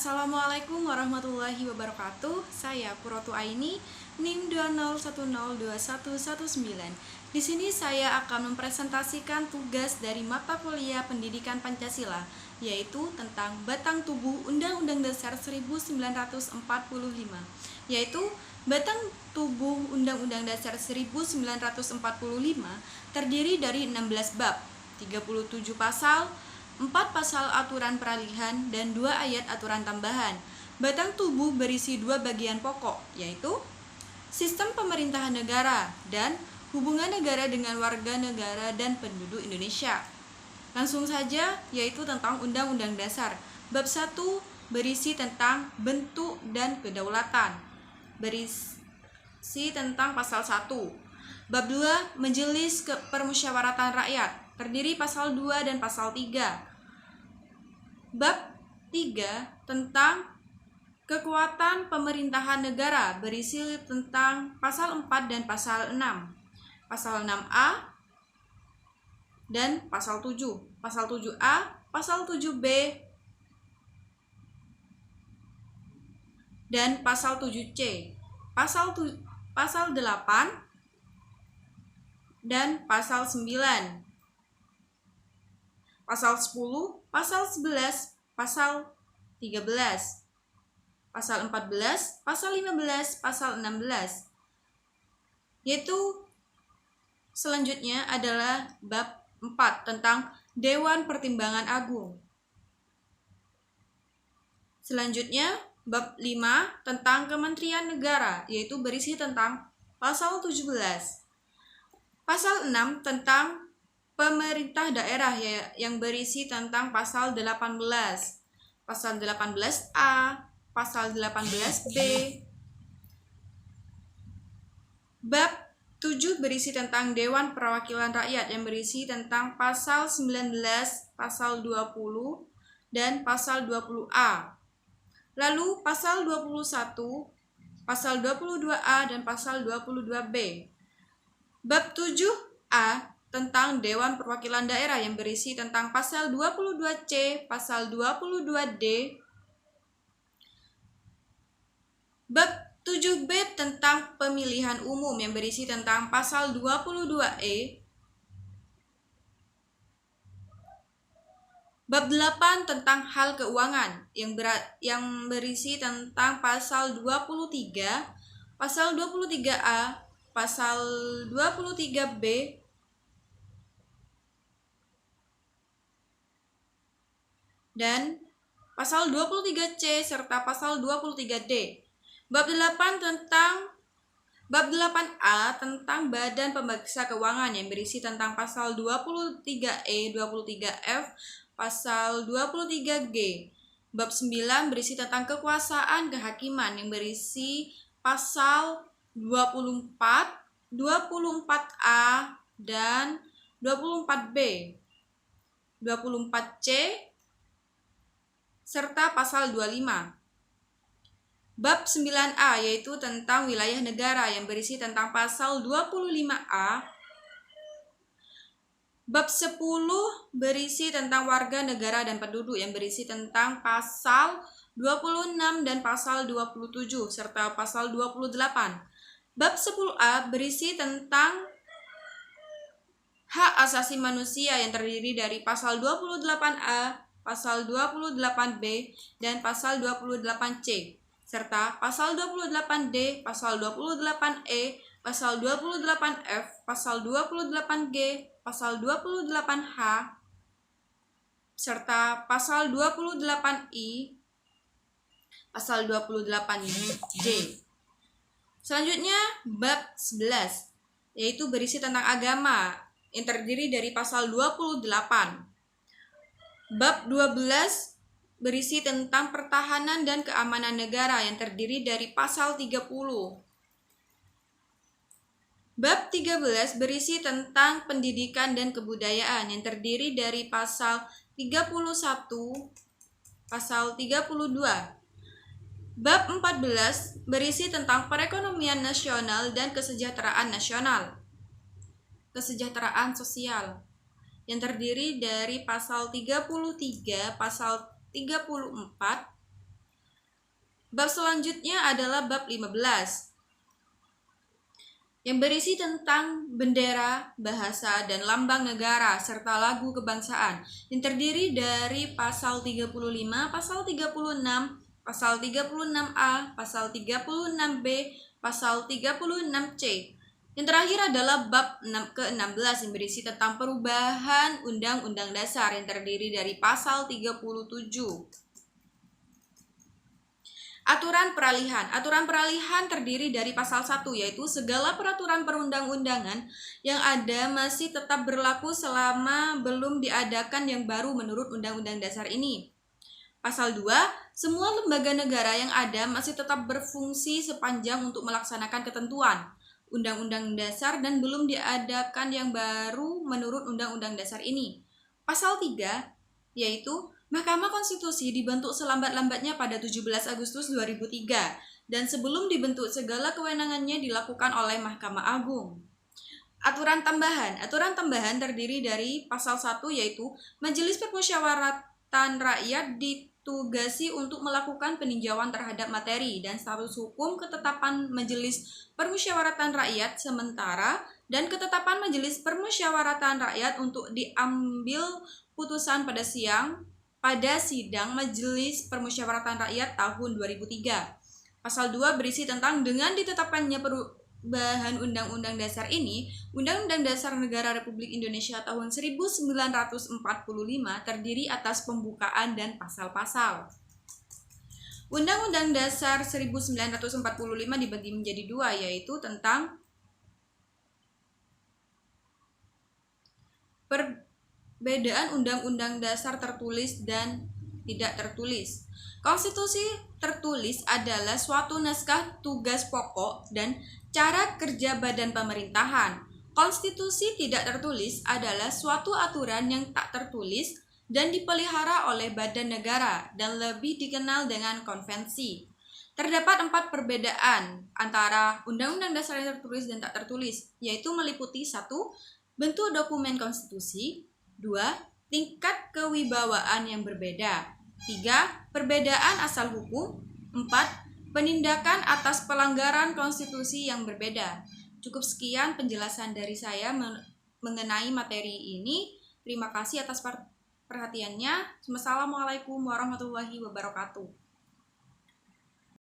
Assalamualaikum warahmatullahi wabarakatuh. Saya Purotu Aini, NIM 201021119. Di sini saya akan mempresentasikan tugas dari mata kuliah Pendidikan Pancasila, yaitu tentang batang tubuh Undang-Undang Dasar 1945, yaitu batang tubuh Undang-Undang Dasar 1945 terdiri dari 16 bab, 37 pasal, 4 pasal aturan peralihan, dan 2 ayat aturan tambahan. Batang tubuh berisi 2 bagian pokok, yaitu sistem pemerintahan negara dan hubungan negara dengan warga negara dan penduduk Indonesia. Langsung saja, yaitu tentang Undang-Undang Dasar. Bab 1 berisi tentang bentuk dan kedaulatan. Berisi tentang pasal 1. Bab 2 Majelis Permusyawaratan Rakyat, terdiri pasal 2 dan pasal 3. Bab 3 tentang kekuatan pemerintahan negara, berisi tentang pasal 4 dan pasal 6. Pasal 6A dan pasal 7. Pasal 7A, pasal 7B, dan pasal 7C. Pasal 8 dan pasal 9. Pasal 10, pasal 11, pasal 13, pasal 14, pasal 15, pasal 16. Yaitu selanjutnya adalah bab 4 tentang Dewan Pertimbangan Agung. Selanjutnya bab 5 tentang Kementerian Negara, yaitu berisi tentang pasal 17. Pasal 6 tentang pemerintah daerah, yang berisi tentang pasal 18, pasal 18A, pasal 18B. Bab 7 berisi tentang Dewan Perwakilan Rakyat, yang berisi tentang pasal 19, pasal 20, dan pasal 20A. Lalu pasal 21, pasal 22A, dan pasal 22B. Bab 7A tentang Dewan Perwakilan Daerah, yang berisi tentang pasal 22C, pasal 22D. Bab 7B tentang pemilihan umum, yang berisi tentang pasal 22E. Bab 8 tentang hal keuangan, yang berisi tentang pasal 23, pasal 23A, pasal 23B, dan pasal 23C serta pasal 23D. Bab 8A tentang Badan Pemeriksa Keuangan, yang berisi tentang pasal 23E, 23F, pasal 23G. Bab 9 berisi tentang kekuasaan kehakiman, yang berisi pasal 24, 24A, dan 24B, 24C, serta pasal 25. Bab 9A yaitu tentang wilayah negara, yang berisi tentang pasal 25A. Bab 10 berisi tentang warga negara dan penduduk, yang berisi tentang pasal 26 dan pasal 27 serta pasal 28. Bab 10A berisi tentang hak asasi manusia, yang terdiri dari pasal 28A, pasal 28B, dan pasal 28C, serta pasal 28D, pasal 28E, pasal 28F, pasal 28G, pasal 28H, serta pasal 28I, pasal 28J. Selanjutnya bab 11, yaitu berisi tentang agama, yang terdiri dari pasal 28. Bab 12 berisi tentang pertahanan dan keamanan negara, yang terdiri dari pasal 30. Bab 13 berisi tentang pendidikan dan kebudayaan, yang terdiri dari pasal 31, pasal 32. Bab 14 berisi tentang perekonomian nasional dan kesejahteraan nasional, kesejahteraan sosial, yang terdiri dari pasal 33, pasal 34, Bab selanjutnya adalah bab 15 yang berisi tentang bendera, bahasa, dan lambang negara, serta lagu kebangsaan, yang terdiri dari pasal 35, pasal 36, pasal 36A, pasal 36B, pasal 36C. Yang terakhir adalah bab ke-16 yang berisi tentang perubahan Undang-Undang Dasar yang terdiri dari pasal 37. Aturan peralihan. Aturan peralihan terdiri dari pasal 1, yaitu segala peraturan perundang-undangan yang ada masih tetap berlaku selama belum diadakan yang baru menurut Undang-Undang Dasar ini. Pasal 2, semua lembaga negara yang ada masih tetap berfungsi sepanjang untuk melaksanakan ketentuan Undang-Undang Dasar dan belum diadakan yang baru menurut Undang-Undang Dasar ini. Pasal 3, yaitu Mahkamah Konstitusi dibentuk selambat-lambatnya pada 17 Agustus 2003 dan sebelum dibentuk segala kewenangannya dilakukan oleh Mahkamah Agung. Aturan tambahan terdiri dari pasal 1 yaitu Majelis Permusyawaratan Rakyat ditugasi untuk melakukan peninjauan terhadap materi dan status hukum ketetapan Majelis Permusyawaratan Rakyat sementara dan ketetapan Majelis Permusyawaratan Rakyat untuk diambil putusan pada sidang Majelis Permusyawaratan Rakyat tahun 2003. Pasal 2 berisi tentang dengan ditetapkannya perubahan Undang-Undang Dasar ini, Undang-Undang Dasar Negara Republik Indonesia tahun 1945 terdiri atas pembukaan dan pasal-pasal. Undang-Undang Dasar 1945 dibagi menjadi dua, yaitu tentang perbedaan Undang-Undang Dasar tertulis dan tidak tertulis. Konstitusi tertulis adalah suatu naskah tugas pokok dan cara kerja badan pemerintahan. Konstitusi tidak tertulis adalah suatu aturan yang tak tertulis dan dipelihara oleh badan negara dan lebih dikenal dengan konvensi. Terdapat 4 perbedaan antara Undang-Undang Dasar yang tertulis dan tak tertulis, yaitu meliputi 1. Bentuk dokumen konstitusi, 2. Tingkat kewibawaan yang berbeda, 3. Perbedaan asal hukum, 4. Penindakan atas pelanggaran konstitusi yang berbeda. Cukup sekian penjelasan dari saya mengenai materi ini. Terima kasih atas perhatiannya. Wassalamualaikum warahmatullahi wabarakatuh.